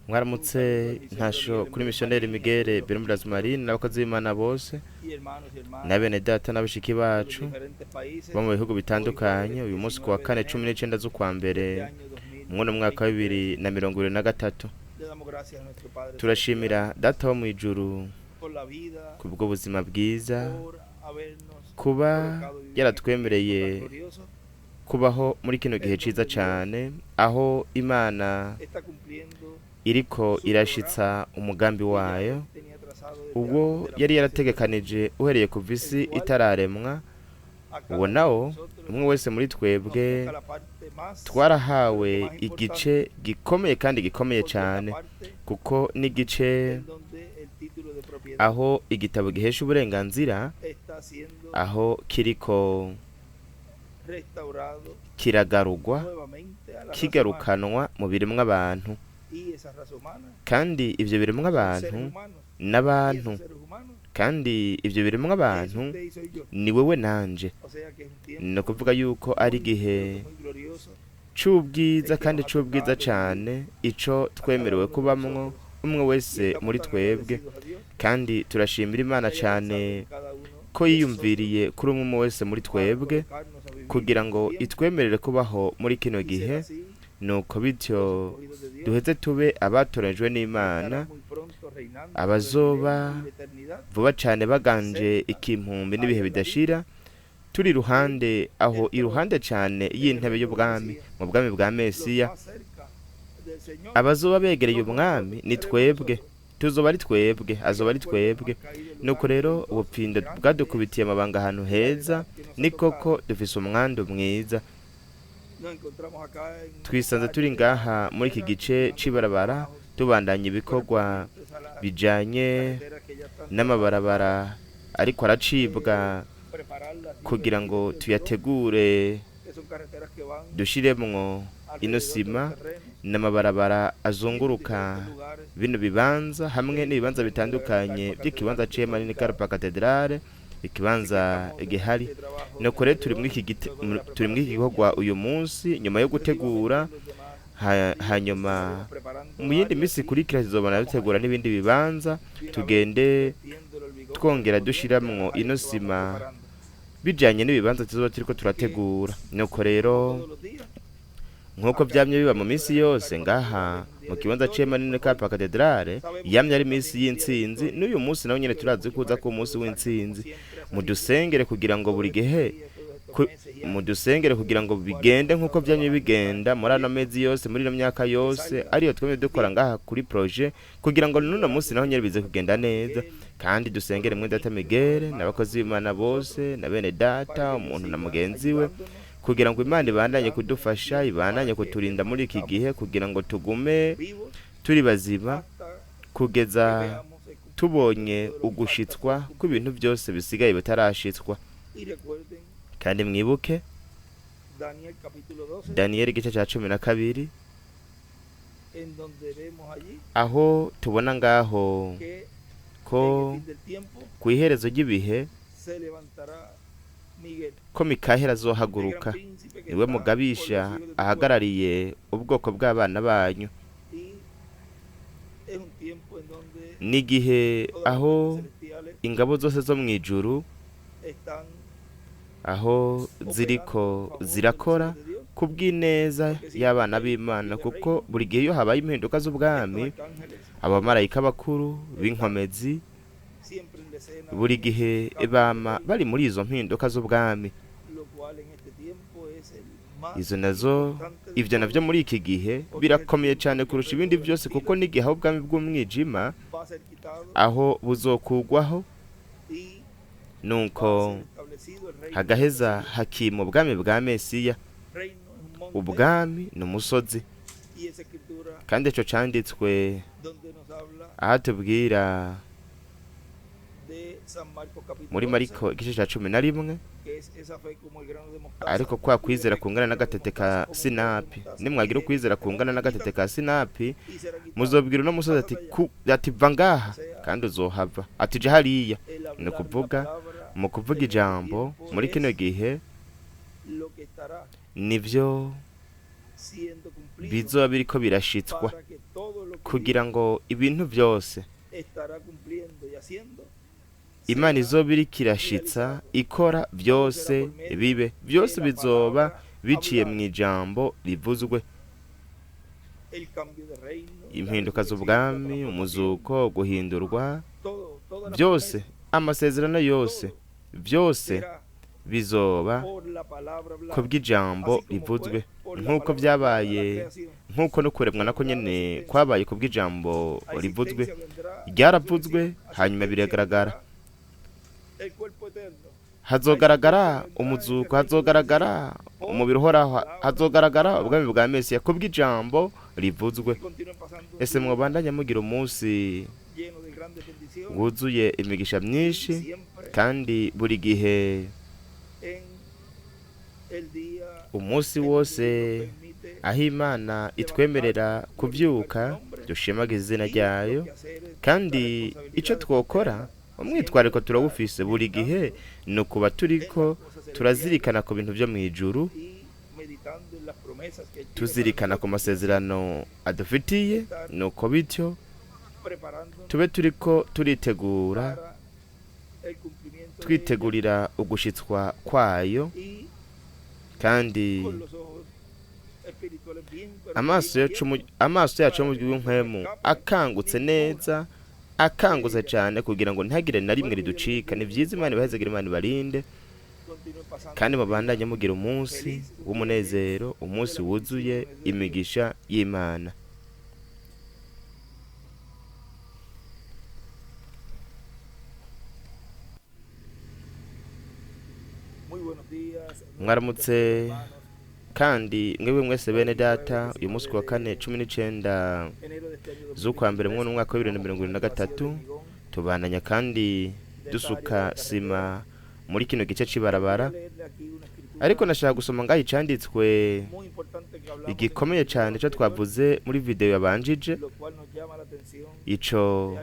mwaramutse ntasho kuri missionnaire Miguel Bermudas Marine n'abakozi b'Imana bose na bene data n'abashiki bacu bo mu bihugu bitandukanye. Uyu munsi kuwa Kane 19 z'ukwa mbere mu mwaka wa 2023 turashimira data wo mu ijuru kubwo buzima bwiza, kuba yaratwemereye kubaho muri kino gihe ciza cyane, aho Imana iriko irashitsa umugambi wayo ubwo yari yarategekanije uhereye ku visi itararemwa. Uwo nawo umwe wese muri twebwe twarahawe igice gikomeye kandi gikomeye cyane, kuko n'igice aho igitabo gihesha uburenganzira aho kiriko kiragarurwa kigarukanwa mu biremwa abantu, kandi ivyo biremwa abantu n'abantu, kandi ivyo biremwa abantu ni wewe nanje. No kuvuga yuko ari gihe c'ubwiza kandi c'ubwiza cyane ico twemerewe kubamwo umwe wese muri twebwe, kandi turashimira Imana cyane ko yiyumviriye kuri umwe wese muri twebwe kugira ngo itwemerere kubaho muri kino gihe. Nuko bityo duheze tube abatorejwe n'Imana, abazoba vuba cyane baganje ikimpumbi n'ibihe bidashira, turi iruhande aho iruhande cyane y'intebe y'ubwami mu bwami bwa Mesiya. Abazoba begereye umwami ni twebwe, tuzoba ari twebwe, azoba ari twebwe. Nuko rero ubupfindo bwadukubitiye amabanga ahantu heza, ni koko dufise umwandu mwiza. Twisanze turi ngaha muri iki gice c'ibarabara tubandanya ibikorwa bijanye n'amabarabara ariko aracibwa kugira ngo tuyategure dushiremwo ino sima n'amabarabara azunguruka bino bibanza hamwe n'ibibanza bitandukanye by'ikibanza c'Imana ni Karpa Katedrale, ikibanza gihari. Nuko rero turi muri iki gikorwa uyu munsi nyuma yo gutegura, hanyuma mu yindi minsi kurikira tuzobana dutegura n'ibindi bibanza, tugende twongera dushiramwo ino sima bijanye n'ibibanza tuzoba turiko turategura. Nuko rero nk'uko byamye biba mu minsi yose ngaha mu kibanza c'Imana ni Karpa Katedrale, yamye ari minsi y'intsinzi, n'uyu munsi nawo nyene turazi kuza ku munsi w'intsinzi. Mudusengere kugira ngo buri gihe mudusengere kugira ngo bigende nk'uko byamye bigenda muri ano mezi yose, muri ino myaka yose ariyo twemye dukora ngaha kuri projet, kugira ngo n'uno munsi naho nyene bize kugenda neza. Kandi dusengere mwe data Miguel n'abakozi b'Imana bose na bene data, umuntu na mugenzi we, kugira ngo Imana ibandanye kudufasha, ibandanye kuturinda muri iki gihe, kugira ngo tugume turi bazima kugeza tubonye ugushitswa kw'ibintu byose bisigaye bitarashitswa. Kandi mwibuke Daniel igice cya 12 aho tubona ngaho ko ku iherezo ry'ibihe ko Mikaheli azohaguruka, niwe mugabisha ahagarariye ubwoko bw'abana banyu. N'igihe aho ingabo zose zo mu ijuru aho ziriko zirakora kubw'ineza y'abana b'Imana, kuko buri gihe iyo habaye impinduka z'ubwami, abamarayika bakuru b'inkomezi buri gihe bama bari muri izo mpinduka z'ubwami. Ivyo navyo muri iki gihe birakomeye cyane kurusha ibindi byose, kuko n'igihe aho ubwami bw'umwijima aho buzokugwaho, nuko hagaheza hakima ubwami bwa Mesiya. Ubwami ni umusozi, kandi ico canditswe aha tubwira muri Mariko igice cya 11, ariko kwa kwizera kungana n'agatete ka sinapi. Nimwagira ukwizera kungana n'agatete ka sinapi, muzobwira no musozi ati va ngaha, kandi uzohava, ati je hariya. Ni kuvuga mu kuvuga ijambo muri kino gihe nivyo bizoba biriko birashitswa kugira ngo ibintu byose Imana izoba iriko irashitsa ikora byose bibe byose bizoba biciye mu ijambo rivuzwe. Impinduka z'ubwami, umuzuko, guhindurwa, byose amasezerano yose byose bizoba kubw'ijambo rivuzwe, nk'uko byabaye, nk'uko no kuremwa nako nyene kwabaye kubw'ijambo rivuzwe. Ryaravuzwe hanyuma biragaragara, hazogaragara umuzuko, hazogaragara umubiri uhoraho, hazogaragara ubwami bwa Mesiya kubw'ijambo rivuzwe. Ese mwobandanya mugira umunsi wuzuye imigisha myinshi, kandi buri gihe umunsi wose aho Imana itwemerera kubyuka dushemaga izina ryayo, kandi ico twokora umwitwariko turawufise buri gihe ni ukuba turiko turazirikana ku bintu byo mu ijuru, tuzirikana ku masezerano adufitiye, nuko bityo tube turiko turitegura, twitegurira ugushitswa kwayo, kandi amaso yacu mu by'inkwemu akangutse neza, akangutse cyane, kugira ngo ntagire na rimwe riducika. Ni byiza Imana ibahezagire, Imana ibarinde, kandi mubandanye mugira umunsi w'umunezero, umunsi wuzuye imigisha y'Imana. Mwaramutse kandi mwebwe mwese bene data, uyu munsi kuwa kane 19 z'ukwa mbere mu mwaka wa 2023 tubandanya kandi dusuka sima muri kino gice c'ibarabara. Ariko nashaka gusoma ngaho icanditswe igikomeye cyane cyo twavuze muri video yabanjije, ico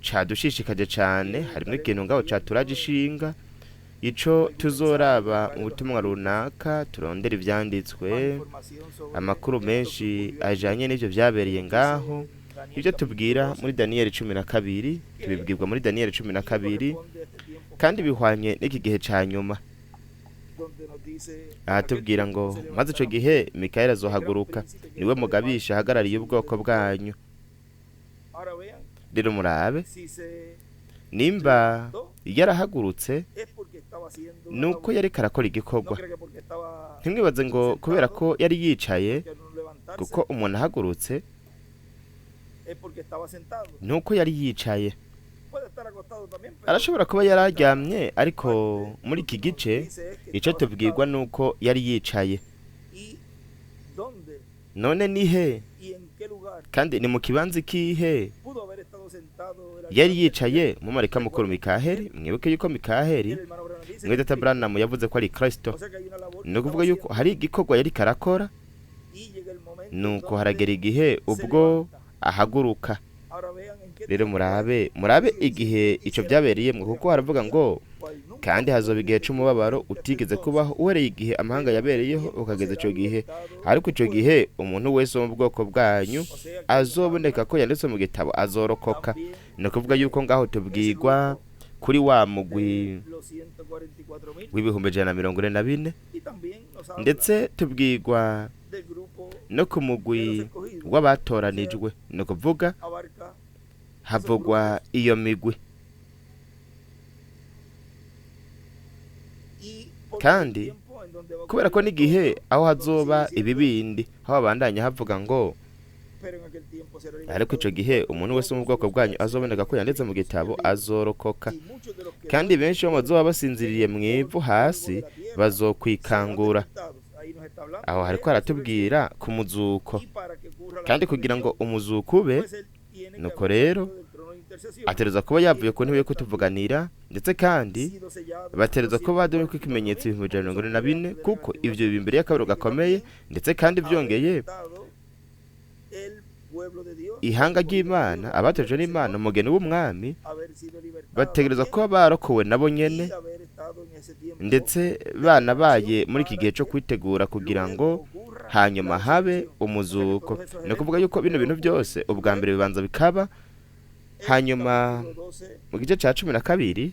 cadushishikaje cyane. Harimo ikintu ngaho caturaje ishinga, ico tuzoraba mu butumwa runaka, turondera ivyanditswe, amakuru menshi ajanye n'ivyo vyabereye ngaho. Ibyo tubwira muri Daniel 12 tubibwirwa muri Daniel 12, kandi bihwanye n'iki gihe ca nyuma. Aha tubwira ngo maze ico gihe Mikayeli azohaguruka, niwe mugabisha ahagarariye ubwoko bwanyu. Rero murabe, nimba yarahagurutse nuko yari karakora igikorwa. Ntimwibaze ngo kubera ko yari yicaye, kuko umuntu ahagurutse nuko yari yicaye. Arashobora kuba yararyamye, ariko muri iki gice ico tubwirwa nuko yari yicaye. None nihe? Kandi ni mu kibanza kihe yari yicaye? Mu marika mukuru Mikaheli. Mwibuke yuko Mikaheli mwede Tabranamu yavuze ko ari Kristo. Ni ukuvuga yuko hari igikorwa yari karakora, nuko haragera igihe ubwo ahaguruka. Rero murabe igihe ico byabereyemwe, kuko haravuga ngo kandi hazoba igihe c'umubabaro utigeze kubaho uhereye igihe amahanga yabereyeho ukageza ico gihe. Ariko ico gihe umuntu wese wo mu bwoko bwanyu azoboneka ko yanditse mu gitabo azorokoka. Ni ukuvuga yuko ngaho tubwirwa kuri wa mugwi w'ibihumbi 144, ndetse tubwirwa no ku mugwi w'abatoranijwe. Ni ukuvuga havugwa iyo migwi, kandi kubera ko n'igihe aho hazoba ibibindi, aho babandanya havuga ngo ariko ico gihe umuntu wese mu bwoko bwanyu azoboneka ko yanditse mu gitabo azorokoka. Kandi benshi bo bazoba basinziriye mu ivu hasi bazokwikangura. Aho hariko haratubwira ku muzuko, kandi kugira ngo umuzuko ube, nuko rero atereza kuba yavuye ku ntebe yo kutuvuganira, ndetse kandi batereza ko baduye ko ikimenyetso 144, kuko ivyo bibi imbere y'akabero gakomeye. Ndetse kandi byongeye ihanga ry'Imana, abatoje n'Imana, umugeni w'umwami, bategereza kuba barokowe nabo nyene, ndetse banabaye muri iki gihe cyo kwitegura kugira ngo hanyuma habe umuzuko. Ni ukuvuga yuko bino bintu byose ubwa mbere bibanza bikaba, hanyuma mu gice cya 12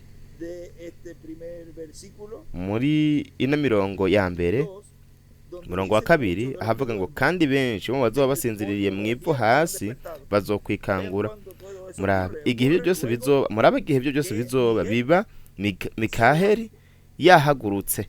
muri ino mirongo ya mbere, umurongo wa 2 ahavuga ngo kandi benshi bo bazoba basinziririye mu ivu hasi bazokwikangura. Murabe igihe ibyo byose bizoba, murabe igihe ibyo byose bizoba biba Mikaheli yahagurutse.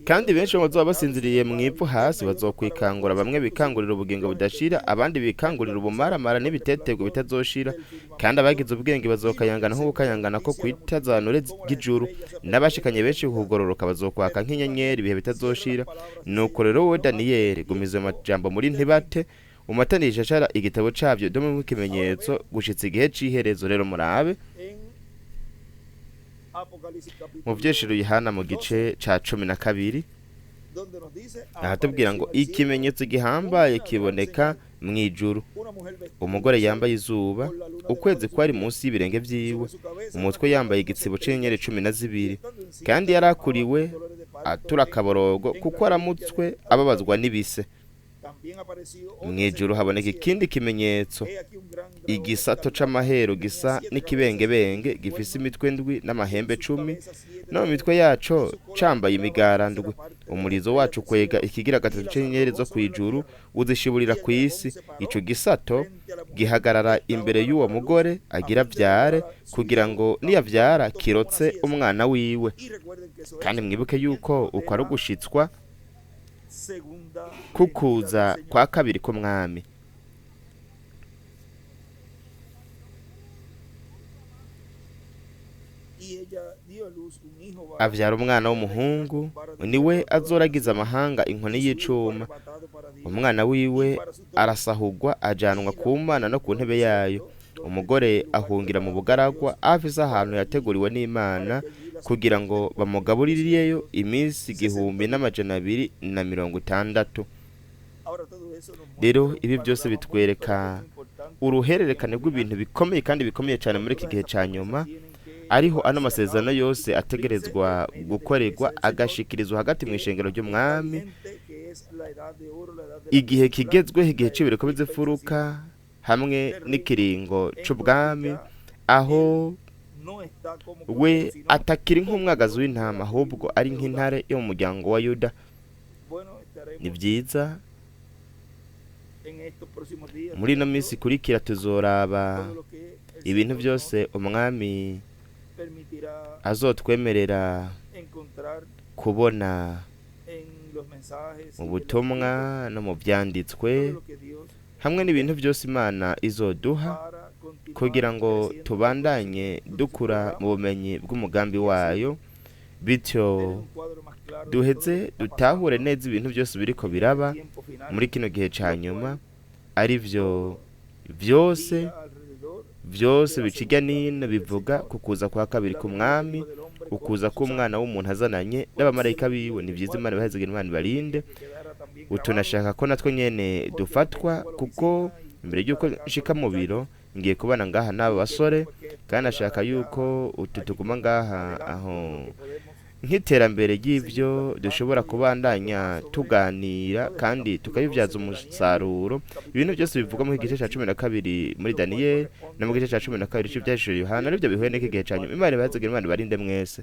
Kandi benshi bazoba basinziriye mu ivu hasi bazokwikangura, bamwe bikangurira ubugingo budashira, abandi bikangurira ubumaramara n'ibiteterwa bitazoshira. Kandi abagize ubwenge bazokayangana nk'ubukayangana ko kwitazanure ry'ijuru, n'abashikanye benshi kugororoka bazokwaka nk'inyenyeri ibihe bitazoshira. Nuko rero wowe Daniyeli gumiza amajambo muri ntibate, umatanisha ashara igitabo cabyo dome mu kimenyetso gushitsa igihe c'iherezo. Rero murabe mu vyeshuro Yohana mu gice ca 12 ahatubwira ngo ikimenyetso gihambaye kiboneka mw'ijuru, umugore yambaye izuba, ukwezi kwari munsi y'ibirenge vyiwe, umutwe yambaye igitsibo c'inyenyeri 12, kandi yarakuriwe atura akaborogo kuko aramutswe ababazwa n'ibise. Mw'ijuru haboneka ikindi kimenyetso, igisato c'amahero gisa n'ikibengebenge gifise imitwe ndwi n'amahembe 10, no mu mitwe yaco cambaye imigara ndwi. Umurizo wacu kwega ikigira gatatu c'inyenyeri zo kwijuru uzishiburira kw'isi. Ico gisato gihagarara imbere y'uwo mugore agira vyare, kugira ngo niyavyara kirotse umwana wiwe. Kandi mwibuke yuko uko ari ugushitswa kukuza kwa kabiri k'umwami. Avyara umwana w'umuhungu, niwe azoragiza amahanga inkoni y'icuma. Umwana wiwe arasahugwa ajanwa ku Mana no ku ntebe yayo. Umugore ahungira mu bugaragwa afise ahantu yateguriwe n'Imana, kugira ngo bamugabuririyeyo iminsi 1260. Rero ibi byose bitwereka uruhererekane rw'ibintu bikomeye kandi bikomeye cyane muri iki gihe cya nyuma, ariho ano masezerano yose ategerezwa gukorerwa agashikirizwa hagati mu ishengero ry'umwami. Igihe kigezweho, igihe c'ibireko bizifuruka hamwe n'ikiringo c'ubwami, aho we atakiri nk'umwagazi w'intama, ahubwo ari nk'intare yo mu muryango wa Yuda. Ni byiza muri ino minsi ikurikira tuzoraba ibintu byose umwami azotwemerera kubona mu butumwa no mu byanditswe, hamwe n'ibintu byose Imana izoduha kugira ngo tubandanye dukura mu bumenyi bw'umugambi wayo, bityo duheze dutahure neza ibintu byose biriko biraba muri kino gihe ca nyuma, ari vyo byose biciga nino bivuga kukuza kwa kabiri k'umwami, ukuza k'umwana w'umuntu azananye n'abamarayika biwe. Ni vyiza Imana ibahezagire, Imana ibarinde. Utunashaka ko natwe nyene dufatwa, kuko imbere y'uko nshika mu biro ngiye kubana ngaha n'abo basore, kandi ashaka yuko tuguma ngaha aho nk'iterambere ry'ibyo dushobora kubandanya tuganira kandi tukabibyaza umusaruro. Ibintu byose bivuga mu gice cya 12 muri Daniyeli no mu gice cya 12 cy'ibyashuri Yohana, nibyo bihuye n'iki gihe cyanyuma. Imana ibahezagire, Imana ibarinde mwese.